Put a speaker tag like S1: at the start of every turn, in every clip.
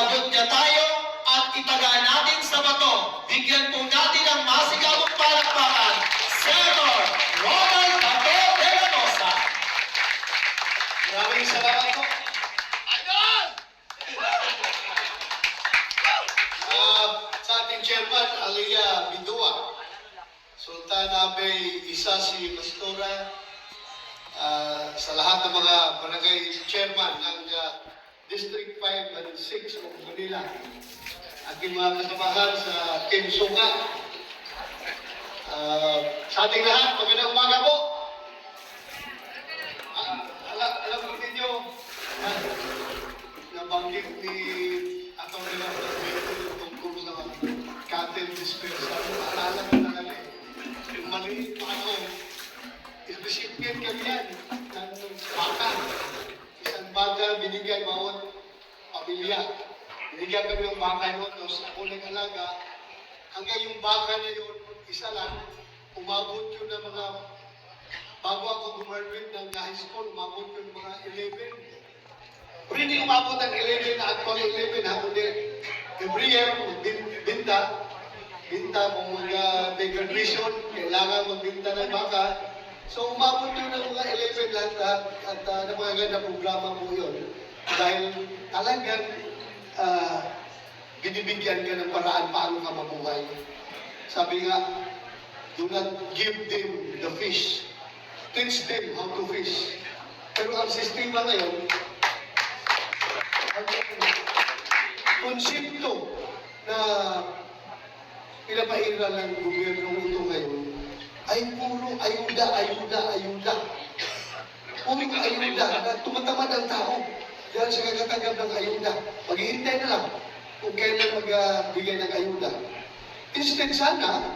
S1: Sagot niya tayo at itagaan natin sa bato. Bigyan po natin ang masigabong palakpakan, Senator Ronald Bato de la Rosa.
S2: Maraming salamat po.
S1: Ayun!
S2: Sa ating chairman, Alia Bidua, Sultan Abay Isa si Pastora, sa lahat ng mga barangay chairman ng District 5 and 6 of Manila, aking mga kasamahan sa Team Sunga, sa ating lahat, magandang umaga po. Alam mo ninyo, nabanggit ni Atty. tungkol sa cattle dispersal. Maalala ko na kami, yung maliit pa ako, recipient kami yan ng baka. Isang baka binigay bawat pamilya. Binigyan kami ng baka yun, tapos ako nag-alaga. Hanggang yung baka na yun, isa lang, umabot yun ng mga, bago ako gumarduate ng high school, umabot yun ng mga 11. Pero hindi umabot ng 11 na actually 11 ha, kundi every year, binta kung may graduation, kailangan magbinta ng baka. So umabot yun ng mga 11 lahat at napakaganda programa po yun. Dahil talagang binibigyan ka ng paraan paano ka mabuhay. Sabi nga, do not give them the fish. Teach them how to fish. Pero ang sistema ngayon, ang konsepto na pinapaira ng gobyerno ito ngayon ay puro ayuda. Puro ayuda na tumatamad ang tao dahil sa kakatanggap ng ayuda. Maghihintay na lang kung kailan magbigay ng ayuda. Instead sana,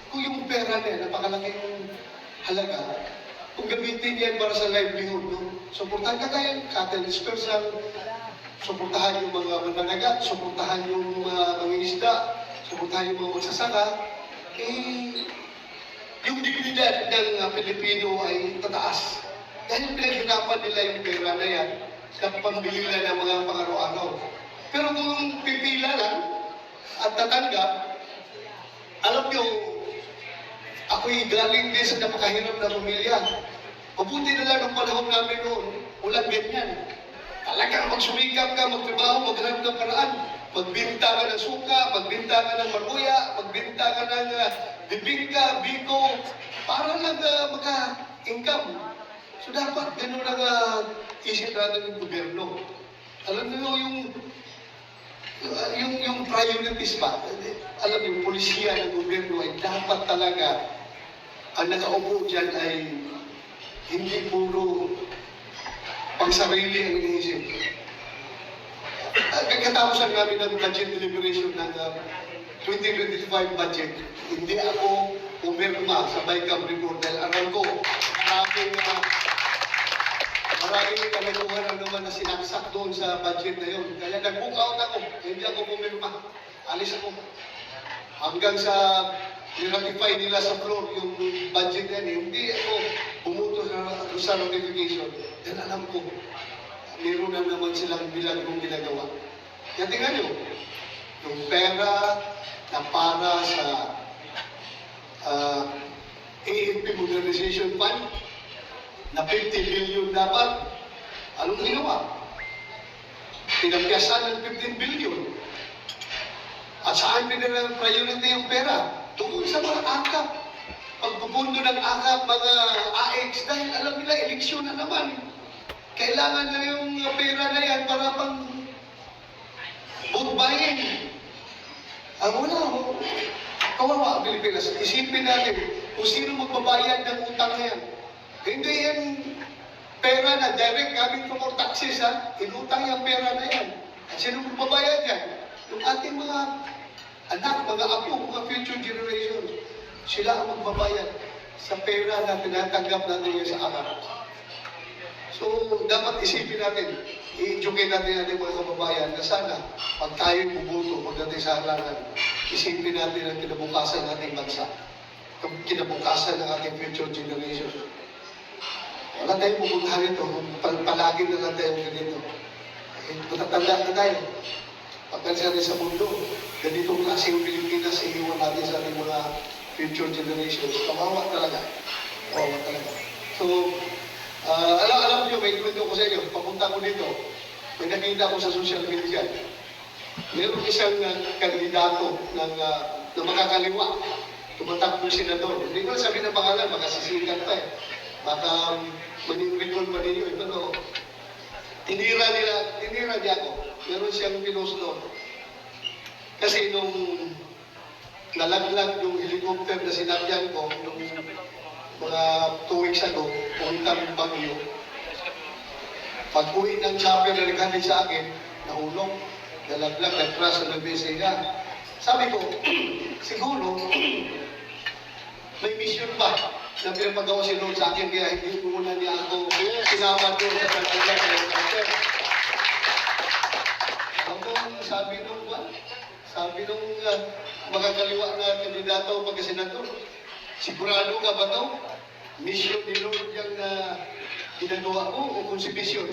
S2: kung yung pera na yan, napakalaking halaga, kung gamitin yan para sa livelihood, no? Suportahan ka kaya, cattle dispersal, suportahan yung mga mananagat, suportahan yung mga mangingisda, suportahan yung mga magsasaka, yung dignidad ng Pilipino ay tataas. Dahil pinaghirapan nila yung pera na yan sa pambili nila ng mga pang-araw-araw. Pero kung pipila lang at tatanggap, alam nyo, ako'y galing din sa napakahirap na pamilya. Mabuti na lang ang panahon namin noon, walang ganyan. Talagang magsumikap ka, magtrabaho, maghanap ng paraan. Magbinta ka ng suka, magbinta ka ng maruya, magbinta ka ng bibingka, biko, para lang maka-income. So dapat ganun ang isip natin ng gobyerno. Alam niyo yung priorities pa. Alam niyo, yung polisiya ng gobyerno ay dapat talaga ang nakaupo dyan ay hindi puro pangsarili ang iniisip. Katapusan namin ng budget deliberation ng 2025 budget, hindi ako pumirma sa BICAM report dahil alam ko maraming kalaluhan na naman na sinaksak doon sa budget na yun. Kaya nag-book out ako, hindi ako pumirma. Alis ako. Hanggang sa i-ratify nila sa floor yung budget na yun, hindi ako bumuto sa notification. Dahil alam ko, meron na naman silang bilang kong ginagawa. Kaya tingnan nyo, yung pera na para sa AFP Modernization Fund, na 50 billion dapat, anong ginawa? Pinagpiasan ng 15 billion. At saan priority yung pera? Tungkol sa mga akap. Pagpupundo ng akap, mga AX, dahil alam nila, eleksyon na naman. Kailangan na yung pera na yan para pang vote buying. Wala. Kawawa ang Pilipinas. Isipin natin kung sino magbabayad ng utang na yan. Hindi yan pera na direct coming from our taxes, ha? Inutang yung pera na yan. At sino magbabayad yan? Yung ating mga anak, mga apo, mga future generations. Sila ang magbabayad sa pera na tinatanggap natin yan sa akap. So, dapat isipin natin, i-educate natin natin mga kababayan na sana, pag tayo bubuto, pagdating sa halangan, isipin natin ang kinabukasan ng ating bansa, kinabukasan ng ating future generation. Wala tayong pupuntahan ito, palagi na lang tayong ganito. Matatanda na tayo. pagkansa rin sa mundo. Ganitong klase yung Pilipinas, iiwan natin sa ating mga future generations. Kawawa talaga. Kawawa talaga. So, alam niyo, may kwento ko sa inyo. Papunta ko dito, may nakita ko sa social media. Meron isang kandidato ng makakaliwa. Tumatakbo senador. Hindi ko sabihin ng pangalan, makasisikat pa eh. Baka maning-recall pa ninyo. Ito no. Tinira niya ako. Meron siyang pinost doon. Kasi nung nalaglag yung helicopter na sinabyan ko, nung mga 2 weeks ago, pumunta ng Bagyo. Pag-uwi ng chopper na naghanid sa akin, nahulog, nalaglag, nag-crash sa nag-besa niya. Sabi ko, siguro, may mission ba na pinapagawa si Lord sa akin, kaya hindi muna niya ako sinama doon sa nalaglag ng helicopter. Sabi nung makakaliwa na kandidato pagkasenador, sigurado ka ba ito? Mission ni Lord yung ginagawa mo o konsibisyon?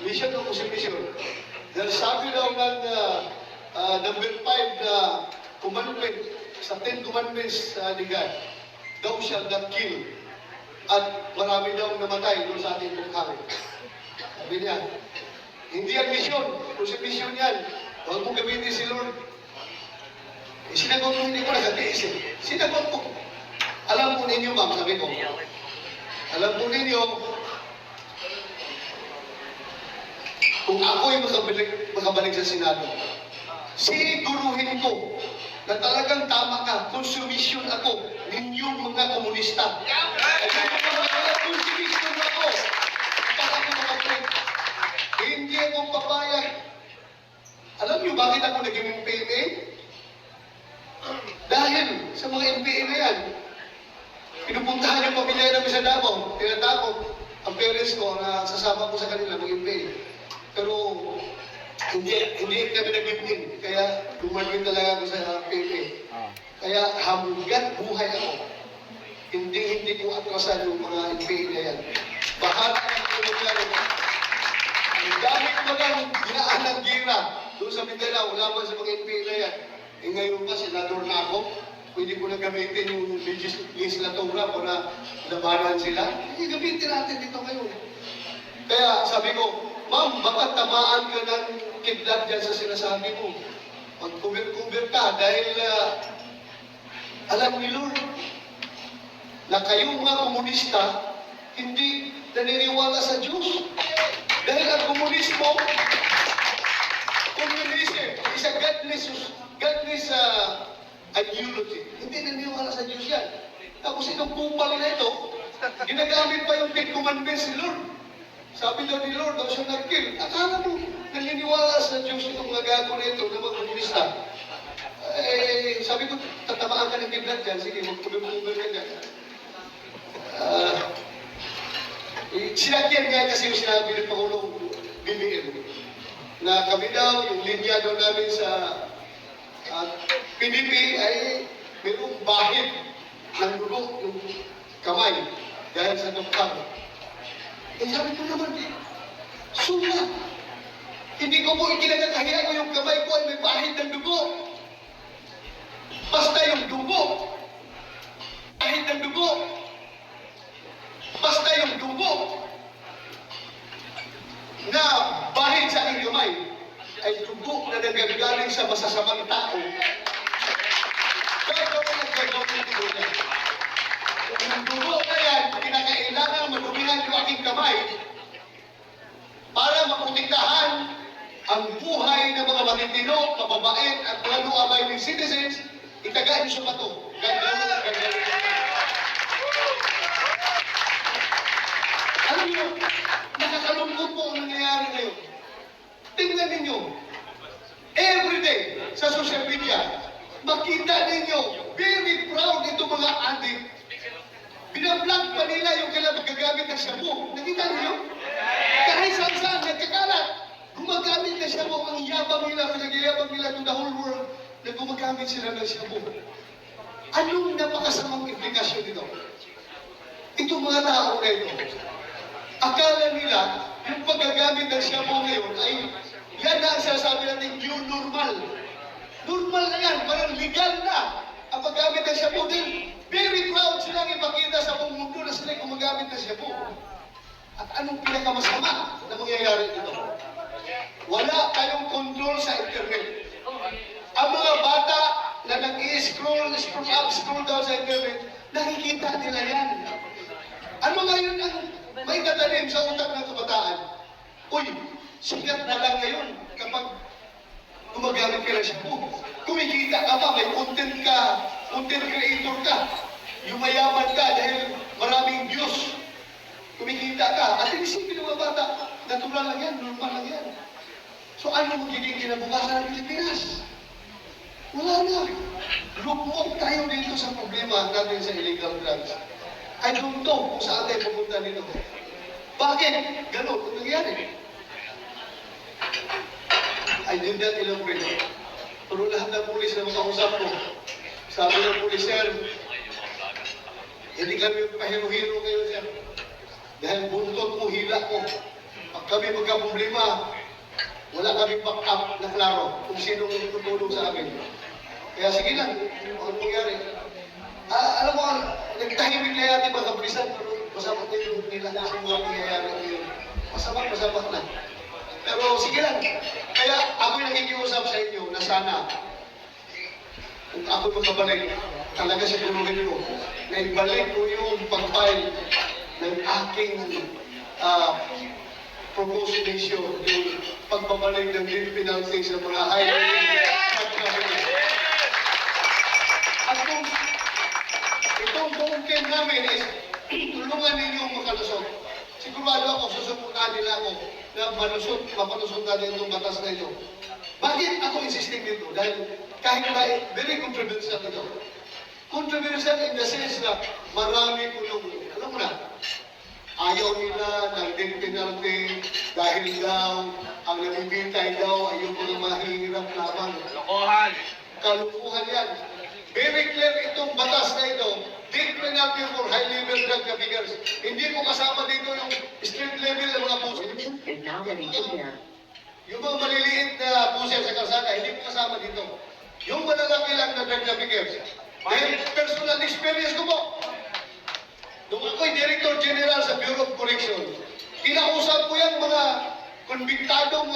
S2: Mission o konsibisyon? Dahil sabi daw ng number 5 na commandment, sa 10 commandments ni God, thou shalt not kill. At marami daw namatay doon sa ating pagkain. Sabi niya, hindi yan mission, konsibisyon yan. Huwag mo gamitin si Lord. Sinagot ko, hindi ko nagatiis eh. Sinagot ko. Alam po ninyo, ma'am, sabi ko. Alam po ninyo, kung ako'y makabalik sa Senado, siguruhin ko na talagang tama ka, konsumisyon ako, ninyong mga komunista. Konsumisyon ako. Para ako makabalik. Hindi ako papayag. Alam niyo bakit ako naging PMA? Dahil sa mga MPA na yan, pinupuntahan yung pamilya namin sa Davao, tinatakot ang parents ko na sasama ko sa kanila mag MPA. Pero hindi kami nag-give-in, kaya dumating talaga ako sa PMA. Kaya hanggat buhay ako, hindi ko atrasan yung mga MPA na yan. Bahat ang tulungan. Ang dami ko lang ginaan ng gira doon sa Mindanao, laban sa mga MPA na yan. Eh ngayon pa, senador na ako, pwede ko na gamitin yung legislatura para labanan sila. Eh, gamitin natin dito ngayon. Kaya sabi ko, ma'am, baka tamaan ka ng kidlat dyan sa sinasabi mo. Mag-cover ka dahil alam ni Lord na kayong mga komunista hindi naniniwala sa Diyos. Dahil ang komunismo, communism is a godless ideology. Hindi naniniwala sa Diyos yan. Tapos itong kupal na ito, ginagamit pa yung 10 commandments ni Lord. Sabi daw ni Lord, daw siya nag-kill. Akala mo, naniniwala sa Diyos itong mga gago na ito na mga komunista. Eh, sabi ko, tatamaan ka ng kidlat dyan. Sige, mag-cover ka dyan. Sinakyan nga kasi yung sinabi ng Pangulong BBM na kami daw, yung linya daw namin sa PDP ay mayroong bahid ng dugo yung kamay dahil sa doktor. Eh sabi ko naman, sula. Hindi ko po ikinagakahiya ko yung kamay ko ay may bahid ng dugo. Basta yung dugo. Bahid ng dugo. Basta yung dugo na bahid sa aking kamay ay dugo na nagagaling sa masasamang tao. Gagawin ang gagawin ng dugo niya. Yung dugo na yan, kinakailangan madumihan yung aking kamay para maprotektahan ang buhay ng mga matitino, mababait at mga law-abiding citizens, itaga niyo sa bato. Gagawin. Alam niyo, nakakalungkot po ang nangyayari ngayon. Tingnan ninyo, everyday sa social media, makita ninyo, very proud itong mga adik. Binablog pa nila yung kailan magagamit ng shabu. Nakita ninyo? Kahit saan-saan, nagkakalat. Gumagamit ng shabu, ang yabang nila, pinag-iyabang nila to the whole world, na gumagamit sila ng shabu. Anong napakasamang implikasyon nito? Itong mga tao na ito, akala nila, yung paggagamit ng shabu ngayon ay Yan na ang sinasabi natin, new normal. Normal na yan, parang legal na ang paggamit ng shabu. Then, very proud silang ipakita sa buong mundo na sila gumagamit ng shabu. At anong pinakamasama na mangyayari dito? Wala kayong control sa internet. Ang mga bata na nag-i-scroll up, scroll down sa internet, nakikita nila yan. Ano ngayon ang may tatanim sa utak ng kabataan? Uy, sikat na lang ngayon kapag gumagamit ka ng shabu. Kumikita ka pa, may content ka, content creator ka, yumayaman ka dahil maraming views. Kumikita ka. At inisipin ng mga bata, natural lang yan, normal lang yan. So ano magiging kinabukasan ng Pilipinas? Wala na. Lupok tayo dito sa problema natin sa illegal drugs. I don't know kung saan tayo pupunta nito. Bakit? Ganon. Kung nangyari. I did not elaborate. Pero lahat ng pulis na makausap ko, sabi ng pulis, sir, hindi kami pahiro-hiro kayo, sir. Dahil buntot mo, hila ko. Pag kami magka-problema, wala kami back-up na klaro kung sinong tutulong sa amin. Kaya sige lang, ano nangyari? Alam mo, nagtahimik na yata mga kapulisan, pero masama na yung nila sa mga nangyayari ngayon. Masama na. Pero sige lang, kaya ako'y nakikiusap sa inyo na sana, kung ako magkabalik, talaga sa tulungin ko, na ibalik ko yung pag-file ng aking proposed issue, yung pagbabalik ng death penalty sa mga high-ranking. At kung itong buong namin is tulungan ninyong makalusot. Sigurado ako, susuportahan nila ako na mapalusot natin itong batas na ito. Bakit ako insisting dito? Dahil kahit na very controversial ito. Controversial in the sense na marami kulong, alam mo na, ayaw nila ng death penalty dahil daw ang namimintay daw ay yung mga mahirap lamang.
S3: Lokohan!
S2: Kalukuhan yan. Very clear itong batas na ito. Death penalty for high-level drug traffickers. Hindi ko kasama dito yung street level ng mga puso.
S4: Is now ready to hear.
S2: Yung mga maliliit na puso sa kalsada, hindi ko kasama dito. Yung malalaki lang na drug traffickers. Dahil personal experience ko po. Nung ako'y Director General sa Bureau of Corrections, kinausap ko yung mga konbiktadong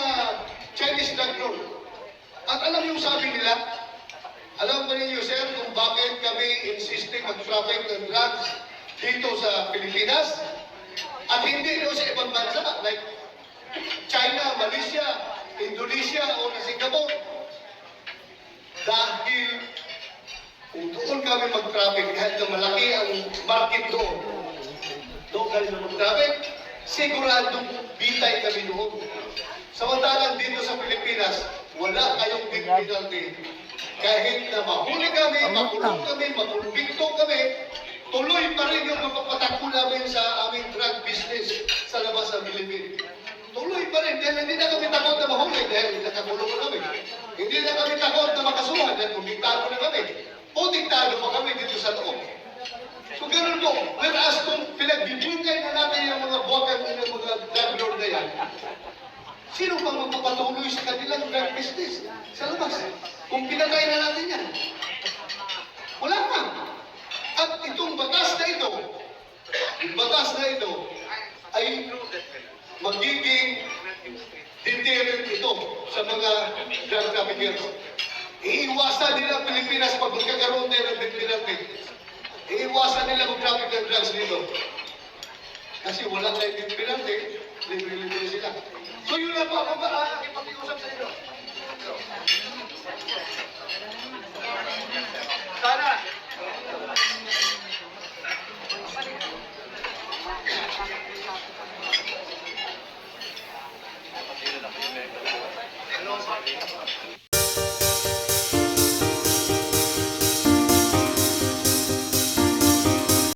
S2: Chinese drug lord. At alam yung sabi nila, alam ba ninyo, sir, kung bakit kami insisting mag-traffic ng drugs dito sa Pilipinas at hindi doon sa ibang bansa like China, Malaysia, Indonesia o Singapore? Dahil kung doon kami mag-traffic, kahit na malaki ang market doon kami mag-traffic, siguradong bitay kami doon. Samantalang dito sa Pilipinas, wala kayong death penalty. Kahit na mahuli kami, makulong kami, makumbikto kami, tuloy pa rin yung mapapatakbo namin sa aming drug business sa labas ng Pilipinas. Tuloy pa rin, dahil hindi na kami takot na mahuli dahil nakakulong na kami. Hindi na kami takot na makasuhan dahil kumbiktado na kami. O diktado pa kami dito sa loob. So ganun po, whereas kung pinagbibigay na natin yung mga buwakan ng mga drug lord na yan, sino pang magpapatuloy sa kanilang drug business sa labas? Kung pinatay na natin yan. Wala na. At itong batas na ito, yung batas na ito, ay magiging deterrent ito sa mga drug traffickers. Iiwasan nila ang Pilipinas pag magkakaroon tayo ng death penalty. Iiwasan nila mag-traffic ng drugs dito. Kasi wala tayong death penalty, libre-libre sila. So yun lang po ako nakipag-iusap sa inyo. Sana